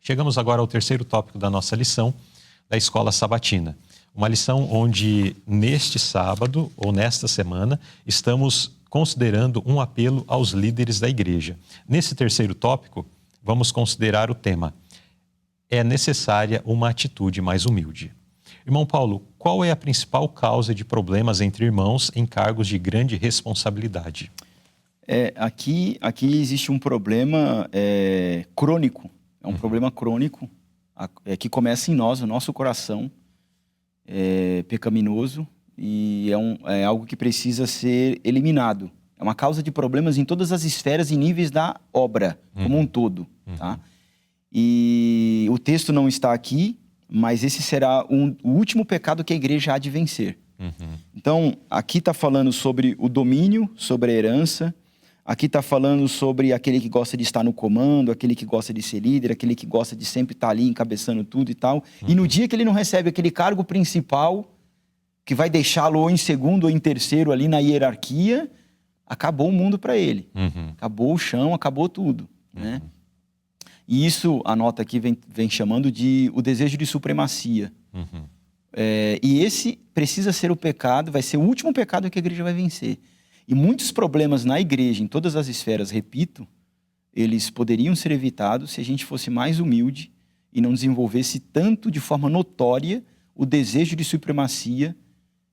Chegamos agora ao terceiro tópico da nossa lição, da Escola Sabatina. Uma lição onde, neste sábado, ou nesta semana, estamos considerando um apelo aos líderes da igreja. Nesse terceiro tópico, vamos considerar o tema: é necessária uma atitude mais humilde. Irmão Paulo, qual é a principal causa de problemas entre irmãos em cargos de grande responsabilidade? Aqui existe um problema crônico. É um problema crônico que começa em nós, no nosso coração pecaminoso, e é algo que precisa ser eliminado. É uma causa de problemas em todas as esferas e níveis da obra, como um todo. Tá? E o texto não está aqui, mas esse será o último pecado que a igreja há de vencer. Então, aqui está falando sobre o domínio, sobre a herança. Aqui está falando sobre aquele que gosta de estar no comando, aquele que gosta de ser líder, aquele que gosta de sempre estar ali encabeçando tudo e tal. E no dia que ele não recebe aquele cargo principal, que vai deixá-lo ou em segundo ou em terceiro ali na hierarquia, acabou o mundo para ele. Acabou o chão, acabou tudo. Né? E isso, a nota aqui vem chamando de o desejo de supremacia. E esse precisa ser o pecado, vai ser o último pecado que a igreja vai vencer. E muitos problemas na igreja, em todas as esferas, repito, eles poderiam ser evitados se a gente fosse mais humilde e não desenvolvesse tanto de forma notória o desejo de supremacia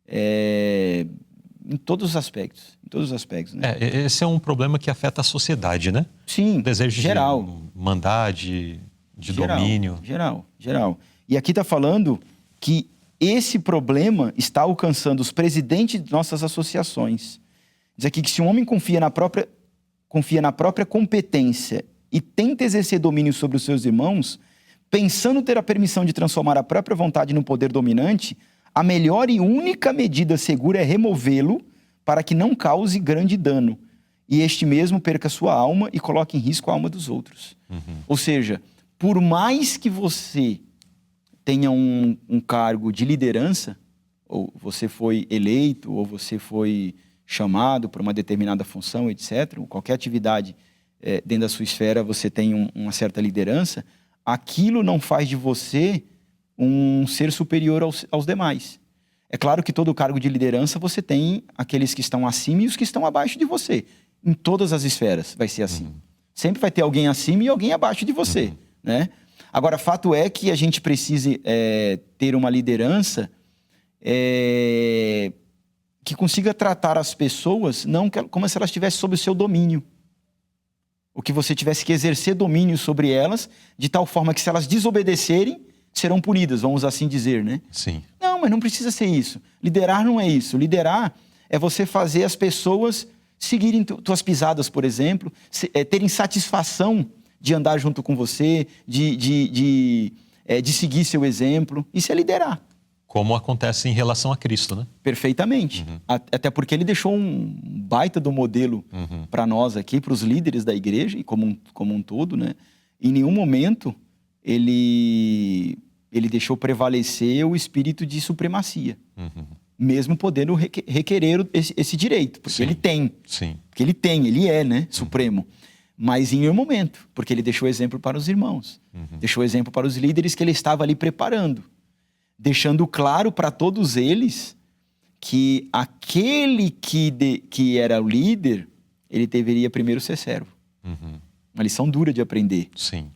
em todos os aspectos. Em todos os aspectos, né? Esse é um problema que afeta a sociedade, né? Sim, o desejo geral. De mandar, de domínio. Geral. E aqui está falando que esse problema está alcançando os presidentes de nossas associações. Diz aqui que se um homem confia na própria competência e tenta exercer domínio sobre os seus irmãos, pensando ter a permissão de transformar a própria vontade no poder dominante, a melhor e única medida segura é removê-lo para que não cause grande dano e este mesmo perca sua alma e coloque em risco a alma dos outros. Ou seja, por mais que você tenha um cargo de liderança, ou você foi eleito, ou você foi chamado para uma determinada função, etc., ou qualquer atividade dentro da sua esfera, você tem uma certa liderança, aquilo não faz de você um ser superior aos demais. É claro que todo cargo de liderança você tem aqueles que estão acima e os que estão abaixo de você. Em todas as esferas vai ser assim. Sempre vai ter alguém acima e alguém abaixo de você. Né? Agora, fato é que a gente precisa ter uma liderança que consiga tratar as pessoas não como se elas estivessem sob o seu domínio. Ou que você tivesse que exercer domínio sobre elas, de tal forma que se elas desobedecerem, serão punidas, vamos assim dizer, né? Sim. Não, mas não precisa ser isso. Liderar não é isso. Liderar é você fazer as pessoas seguirem tuas pisadas, por exemplo, terem satisfação de andar junto com você, de seguir seu exemplo. Isso é liderar. Como acontece em relação a Cristo, né? Perfeitamente. Até porque ele deixou um baita do modelo para nós aqui, para os líderes da igreja, e como um todo, né? Em nenhum momento ele deixou prevalecer o espírito de supremacia. Mesmo podendo requerer esse direito, porque ele tem. Sim. Porque ele é, né? Supremo. Mas em nenhum momento, porque ele deixou exemplo para os irmãos. Deixou exemplo para os líderes que ele estava ali preparando. Deixando claro para todos eles que aquele que era o líder, ele deveria primeiro ser servo. Uma lição dura de aprender. Sim.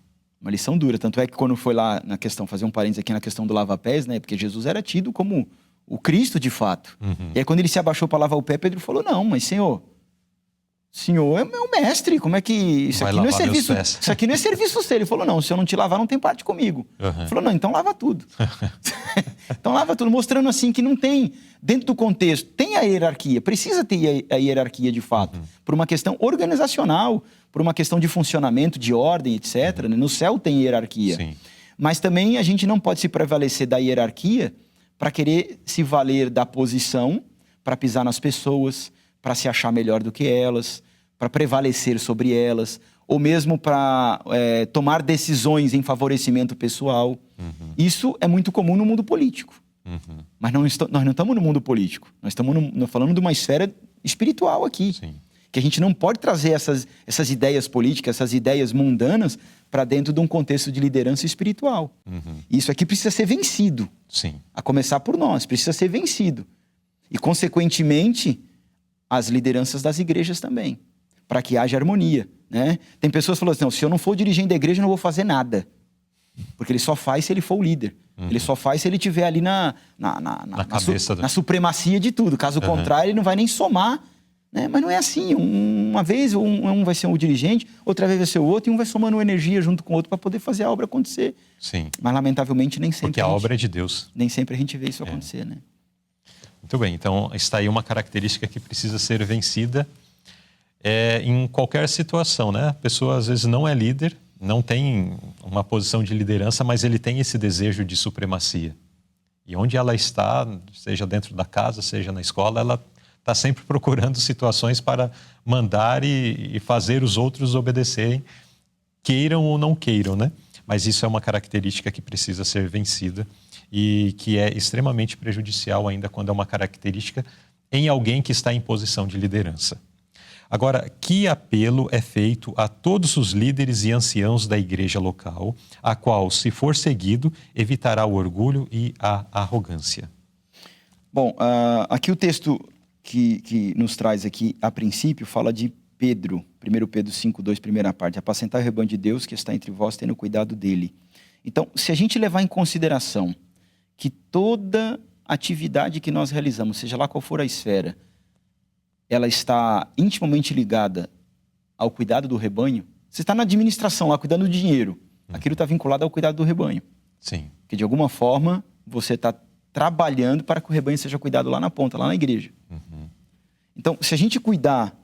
Uma lição dura. Tanto é que quando foi lá na questão, fazer um parênteses aqui na questão do lava-pés, né? Porque Jesus era tido como o Cristo de fato. E aí quando ele se abaixou para lavar o pé, Pedro falou: não, mas Senhor é o mestre, como é que... Isso aqui não é serviço, isso aqui não é serviço seu. Ele falou: não, se eu não te lavar, não tem parte comigo. Ele falou: não, então lava tudo. Então lava tudo, mostrando assim que não tem, dentro do contexto, tem a hierarquia, precisa ter a hierarquia de fato, por uma questão organizacional, por uma questão de funcionamento, de ordem, etc. No céu tem hierarquia. Sim. Mas também a gente não pode se prevalecer da hierarquia para querer se valer da posição, para pisar nas pessoas, para se achar melhor do que elas, para prevalecer sobre elas, ou mesmo para tomar decisões em favorecimento pessoal. Isso é muito comum no mundo político. Mas nós não estamos no mundo político. Nós estamos falando de uma esfera espiritual aqui. Sim. Que a gente não pode trazer essas ideias políticas, essas ideias mundanas para dentro de um contexto de liderança espiritual. Isso aqui precisa ser vencido. Sim. A começar por nós, precisa ser vencido. E, consequentemente, as lideranças das igrejas também, para que haja harmonia, né? Tem pessoas que falam assim, não, se eu não for dirigente da igreja, eu não vou fazer nada. Porque ele só faz se ele for o líder. Ele só faz se ele estiver ali na supremacia de tudo. Caso contrário, ele não vai nem somar, né? Mas não é assim. Uma vez um vai ser o dirigente, outra vez vai ser o outro, e um vai somando energia junto com o outro para poder fazer a obra acontecer. Sim. Mas, lamentavelmente, nem sempre... Porque a obra é de Deus. Nem sempre a gente vê isso acontecer, né? Muito bem. Então, está aí uma característica que precisa ser vencida em qualquer situação, né? A pessoa, às vezes, não é líder, não tem uma posição de liderança, mas ele tem esse desejo de supremacia. E onde ela está, seja dentro da casa, seja na escola, ela está sempre procurando situações para mandar e fazer os outros obedecerem, queiram ou não queiram, né? Mas isso é uma característica que precisa ser vencida e que é extremamente prejudicial ainda quando é uma característica em alguém que está em posição de liderança. Agora, que apelo é feito a todos os líderes e anciãos da igreja local, a qual, se for seguido, evitará o orgulho e a arrogância? Bom, aqui o texto que nos traz aqui, a princípio, fala de Pedro, 1 Pedro 5:2, primeira parte, apacentar o rebanho de Deus que está entre vós, tendo cuidado dele. Então, se a gente levar em consideração que toda atividade que nós realizamos, seja lá qual for a esfera, ela está intimamente ligada ao cuidado do rebanho. Você está na administração lá, cuidando do dinheiro. Aquilo está vinculado ao cuidado do rebanho. Sim. Que de alguma forma você está trabalhando para que o rebanho seja cuidado lá na ponta, lá na igreja. Então, se a gente cuidar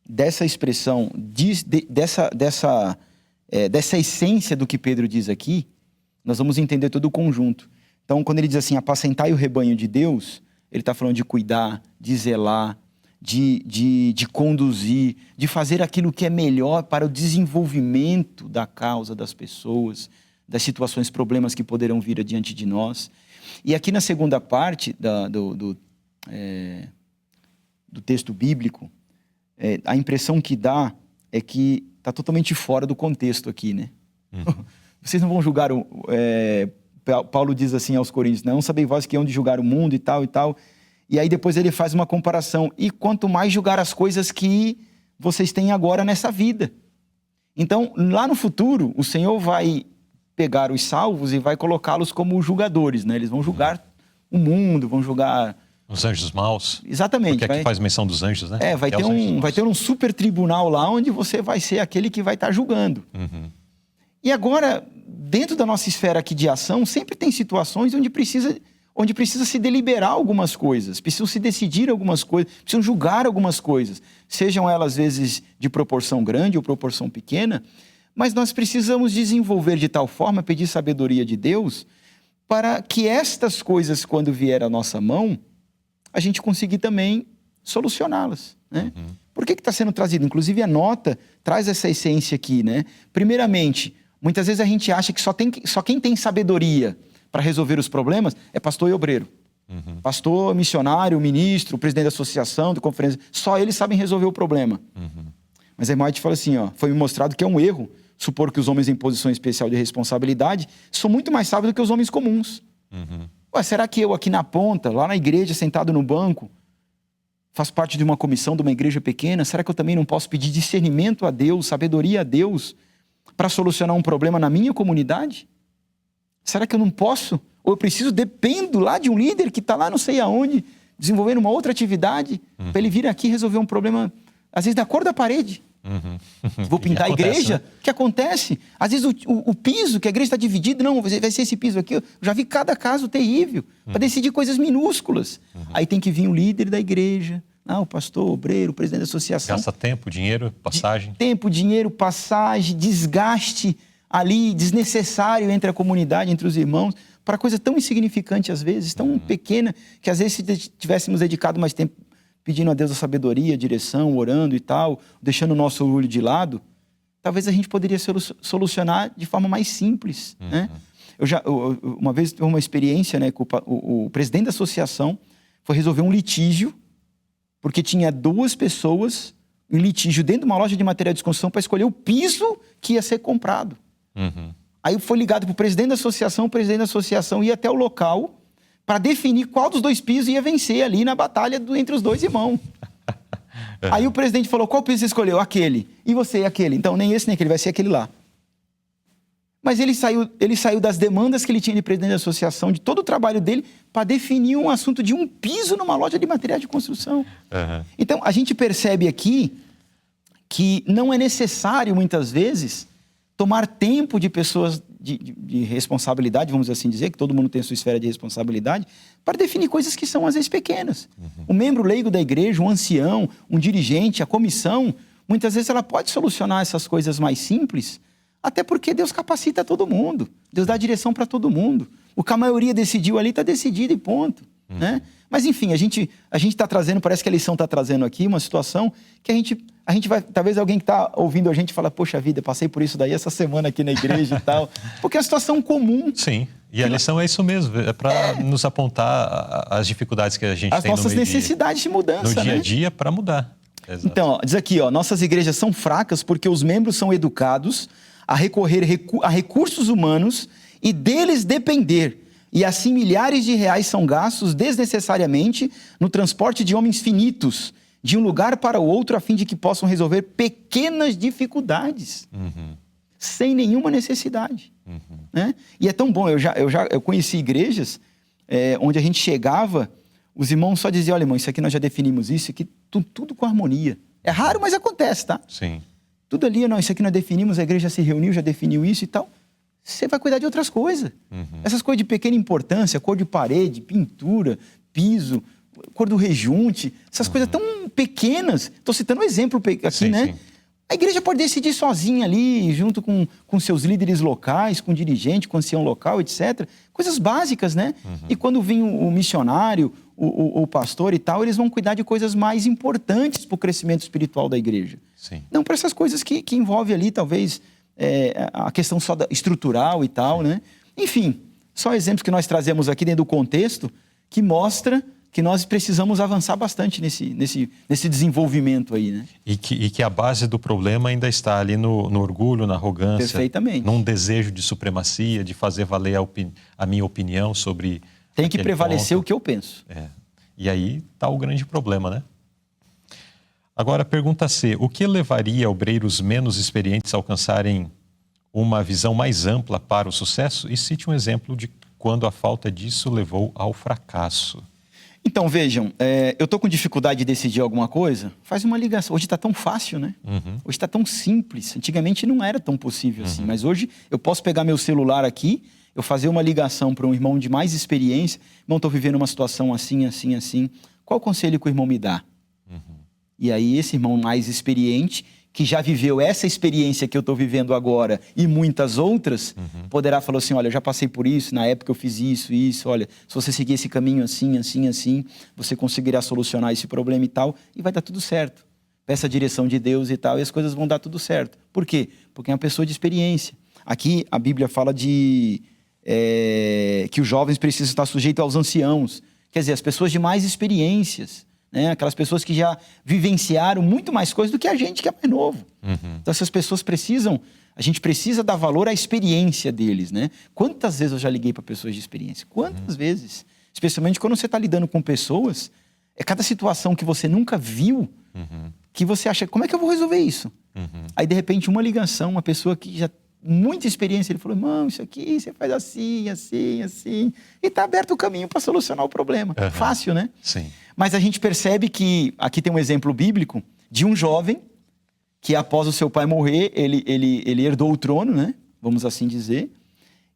dessa expressão, dessa essência do que Pedro diz aqui, nós vamos entender todo o conjunto. Então, quando ele diz assim, apacentai o rebanho de Deus, ele está falando de cuidar, de zelar, de conduzir, de fazer aquilo que é melhor para o desenvolvimento da causa das pessoas, das situações, problemas que poderão vir adiante de nós. E aqui na segunda parte do texto bíblico, a impressão que dá é que está totalmente fora do contexto aqui, né? Vocês não vão julgar Paulo diz assim aos Coríntios, não sabem vós que hão de julgar o mundo e tal e tal. E aí depois ele faz uma comparação. E quanto mais julgar as coisas que vocês têm agora nessa vida. Então, lá no futuro, o Senhor vai pegar os salvos e vai colocá-los como julgadores, né? Eles vão julgar o mundo, vão julgar... Os anjos maus. Exatamente. Porque aqui faz menção dos anjos, né? Vai ter um super tribunal lá onde você vai ser aquele que vai estar julgando. E agora, dentro da nossa esfera aqui de ação, sempre tem situações onde precisa se deliberar algumas coisas, precisam se decidir algumas coisas, precisam julgar algumas coisas, sejam elas às vezes de proporção grande ou proporção pequena, mas nós precisamos desenvolver de tal forma, pedir sabedoria de Deus, para que estas coisas, quando vier à nossa mão, a gente conseguir também solucioná-las, né? Por que está sendo trazido? Inclusive a nota traz essa essência aqui, né? Primeiramente, muitas vezes a gente acha que só quem tem sabedoria para resolver os problemas é pastor e obreiro. Pastor, missionário, ministro, presidente da associação, de conferência, só eles sabem resolver o problema. Mas a irmã White fala assim, foi me mostrado que é um erro supor que os homens em posição especial de responsabilidade são muito mais sábios do que os homens comuns. Será que eu aqui na ponta, lá na igreja, sentado no banco, faço parte de uma comissão de uma igreja pequena? Será que eu também não posso pedir discernimento a Deus, sabedoria a Deus, para solucionar um problema na minha comunidade? Será que eu não posso? Ou eu preciso, dependo lá de um líder que está lá não sei aonde, desenvolvendo uma outra atividade, para ele vir aqui resolver um problema, às vezes da cor da parede. Vou pintar a igreja, né? O que acontece? Às vezes o piso, que a igreja está dividida, não, vai ser esse piso aqui. Eu já vi cada caso terrível, para decidir coisas minúsculas. Aí tem que vir o líder da igreja, o pastor, o obreiro, o presidente da associação. Gasta tempo, dinheiro, passagem. Tempo, dinheiro, passagem, desgaste ali desnecessário entre a comunidade, entre os irmãos, para coisa tão insignificante às vezes, tão pequena, que às vezes se tivéssemos dedicado mais tempo pedindo a Deus a sabedoria, a direção, orando e tal, deixando o nosso orgulho de lado, talvez a gente poderia solucionar de forma mais simples, né? Uma vez tive uma experiência, né, com o presidente da associação foi resolver um litígio, porque tinha duas pessoas um litígio dentro de uma loja de material de construção para escolher o piso que ia ser comprado. Aí foi ligado para o presidente da associação, o presidente da associação ia até o local para definir qual dos dois pisos ia vencer ali na batalha entre os dois irmãos. Aí o presidente falou, qual piso você escolheu? Aquele. E você, aquele. Então, nem esse nem aquele, vai ser aquele lá. Mas ele saiu das demandas que ele tinha de presidente da associação, de todo o trabalho dele, para definir um assunto de um piso numa loja de material de construção. Então, a gente percebe aqui que não é necessário, muitas vezes, tomar tempo de pessoas de responsabilidade, vamos assim dizer, que todo mundo tem a sua esfera de responsabilidade, para definir coisas que são, às vezes, pequenas. O membro leigo da igreja, um ancião, um dirigente, a comissão, muitas vezes ela pode solucionar essas coisas mais simples, até porque Deus capacita todo mundo. Deus dá direção para todo mundo. O que a maioria decidiu ali está decidido e ponto. Né? Mas, enfim, a gente está trazendo, parece que a lição está trazendo aqui uma situação que a gente vai... Talvez alguém que está ouvindo a gente fala, poxa vida, passei por isso daí essa semana aqui na igreja e tal. Porque é uma situação comum. Sim, e a lição é isso mesmo. É para nos apontar as dificuldades que a gente tem no nossas necessidades de mudança, no dia a dia, para mudar. Exato. Então, ó, diz aqui, ó, nossas igrejas são fracas porque os membros são educados a recorrer a recursos humanos e deles depender. E assim milhares de reais são gastos desnecessariamente no transporte de homens finitos, de um lugar para o outro, a fim de que possam resolver pequenas dificuldades, sem nenhuma necessidade. Né? E é tão bom, eu conheci igrejas onde a gente chegava, os irmãos só diziam, olha irmão, isso aqui nós já definimos isso aqui, tudo com harmonia. É raro, mas acontece, tá? Sim. Tudo ali, não, isso aqui nós definimos, a igreja se reuniu, já definiu isso e tal. Você vai cuidar de outras coisas. Essas coisas de pequena importância, cor de parede, pintura, piso, cor do rejunte, essas coisas tão pequenas. Estou citando um exemplo aqui, sim, né? Sim. A igreja pode decidir sozinha ali, junto com seus líderes locais, com o dirigente, com o ancião local, etc. Coisas básicas, né? E quando vem o missionário, o pastor e tal, eles vão cuidar de coisas mais importantes para o crescimento espiritual da igreja. Sim. Não para essas coisas que envolvem ali, talvez, a questão só estrutural e tal, né? Enfim, só exemplos que nós trazemos aqui dentro do contexto que mostra que nós precisamos avançar bastante nesse desenvolvimento aí, né? E que a base do problema ainda está ali no orgulho, na arrogância. Perfeitamente. Num desejo de supremacia, de fazer valer a minha opinião sobre... Tem que prevalecer o que eu penso. E aí está o grande problema, né? Agora, pergunta C. O que levaria obreiros menos experientes a alcançarem uma visão mais ampla para o sucesso? E cite um exemplo de quando a falta disso levou ao fracasso. Então, vejam, eu estou com dificuldade de decidir alguma coisa, faz uma ligação. Hoje está tão fácil, né? Hoje está tão simples. Antigamente não era tão possível assim, mas hoje eu posso pegar meu celular aqui, eu fazer uma ligação para um irmão de mais experiência. Irmão, estou vivendo uma situação assim, assim, assim. Qual conselho que o irmão me dá? E aí esse irmão mais experiente, que já viveu essa experiência que eu estou vivendo agora e muitas outras, poderá falar assim, olha, eu já passei por isso, na época eu fiz isso, olha, se você seguir esse caminho assim, assim, assim, você conseguirá solucionar esse problema e tal, e vai dar tudo certo. Peça a direção de Deus e tal, e as coisas vão dar tudo certo. Por quê? Porque é uma pessoa de experiência. Aqui a Bíblia fala que os jovens precisam estar sujeitos aos anciãos, quer dizer, as pessoas de mais experiências, né? Aquelas pessoas que já vivenciaram muito mais coisas do que a gente que é mais novo. Então essas pessoas a gente precisa dar valor à experiência deles, né? Quantas vezes eu já liguei para pessoas de experiência? Quantas vezes? Especialmente quando você está lidando com pessoas, cada situação que você nunca viu, que você acha, como é que eu vou resolver isso? Aí de repente uma ligação, uma pessoa que já muita experiência, ele falou, irmão, isso aqui você faz assim, assim, assim, e está aberto o caminho para solucionar o problema. Fácil, né? Sim. Mas a gente percebe que, aqui tem um exemplo bíblico, de um jovem que após o seu pai morrer, ele herdou o trono, né? Vamos assim dizer,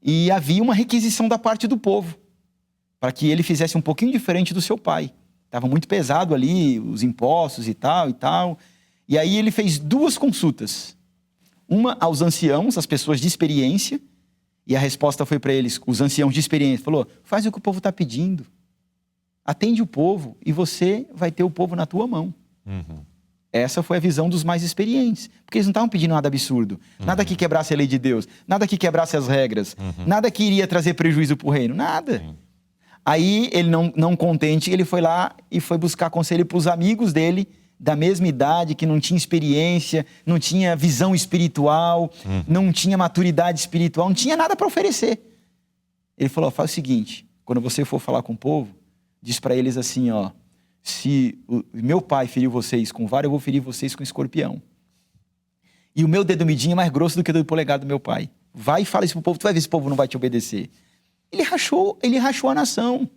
e havia uma requisição da parte do povo, para que ele fizesse um pouquinho diferente do seu pai. Estava muito pesado ali, os impostos e tal, e aí ele fez 2 consultas. Uma aos anciãos, as pessoas de experiência, e a resposta foi para eles, os anciãos de experiência, falou, faz o que o povo está pedindo, atende o povo e você vai ter o povo na tua mão. Essa foi a visão dos mais experientes, porque eles não estavam pedindo nada absurdo, nada que quebrasse a lei de Deus, nada que quebrasse as regras, nada que iria trazer prejuízo para o reino, nada. Aí ele não contente, ele foi lá e foi buscar conselho para os amigos dele, da mesma idade, que não tinha experiência, não tinha visão espiritual, não tinha maturidade espiritual, não tinha nada para oferecer. Ele falou, faz o seguinte, quando você for falar com o povo, diz para eles assim, ó, se o meu pai feriu vocês com vara, eu vou ferir vocês com escorpião. E o meu dedo midinho é mais grosso do que o dedo polegar do meu pai. Vai e fala isso pro povo, tu vai ver se o povo não vai te obedecer. Ele rachou a nação.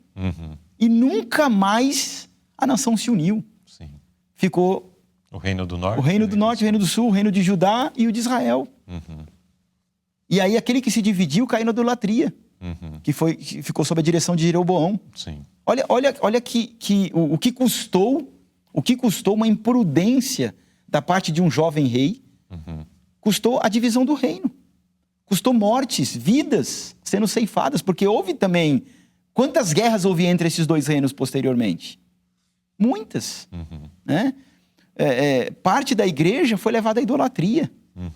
E nunca mais a nação se uniu. Sim. Ficou o Reino do Norte, o Reino do Norte, o Reino do Sul, o Reino de Judá e o de Israel. E aí aquele que se dividiu caiu na idolatria, que ficou sob a direção de Jeroboão. Sim. Olha o que custou uma imprudência da parte de um jovem rei, custou a divisão do reino. Custou mortes, vidas sendo ceifadas, porque houve também... Quantas guerras houve entre esses dois reinos posteriormente? Muitas. Né? Parte da igreja foi levada à idolatria,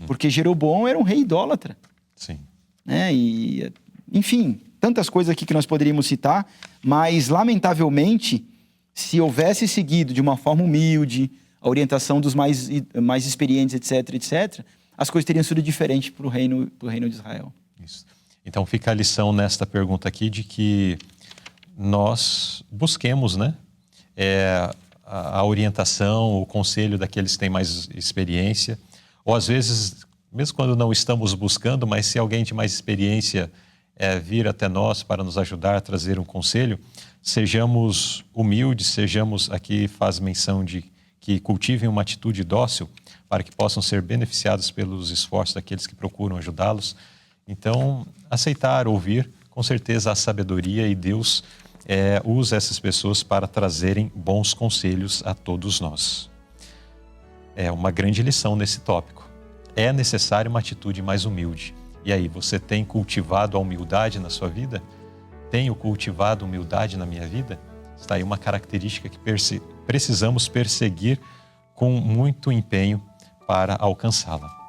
porque Jeroboão era um rei idólatra. Sim. Né? E, enfim, tantas coisas aqui que nós poderíamos citar, mas, lamentavelmente, se houvesse seguido de uma forma humilde, a orientação dos mais experientes, etc., as coisas teriam sido diferentes para o reino de Israel. Isso. Então fica a lição nesta pergunta aqui de que nós busquemos, né, a orientação, o conselho daqueles que têm mais experiência, ou às vezes, mesmo quando não estamos buscando, mas se alguém de mais experiência vir até nós para nos ajudar a trazer um conselho, sejamos humildes, sejamos, aqui faz menção de que cultivem uma atitude dócil para que possam ser beneficiados pelos esforços daqueles que procuram ajudá-los. Então, aceitar, ouvir, com certeza a sabedoria, e Deus usa essas pessoas para trazerem bons conselhos a todos nós. É uma grande lição nesse tópico. É necessária uma atitude mais humilde. E aí, você tem cultivado a humildade na sua vida? Tenho cultivado humildade na minha vida? Está aí uma característica que precisamos perseguir com muito empenho para alcançá-la.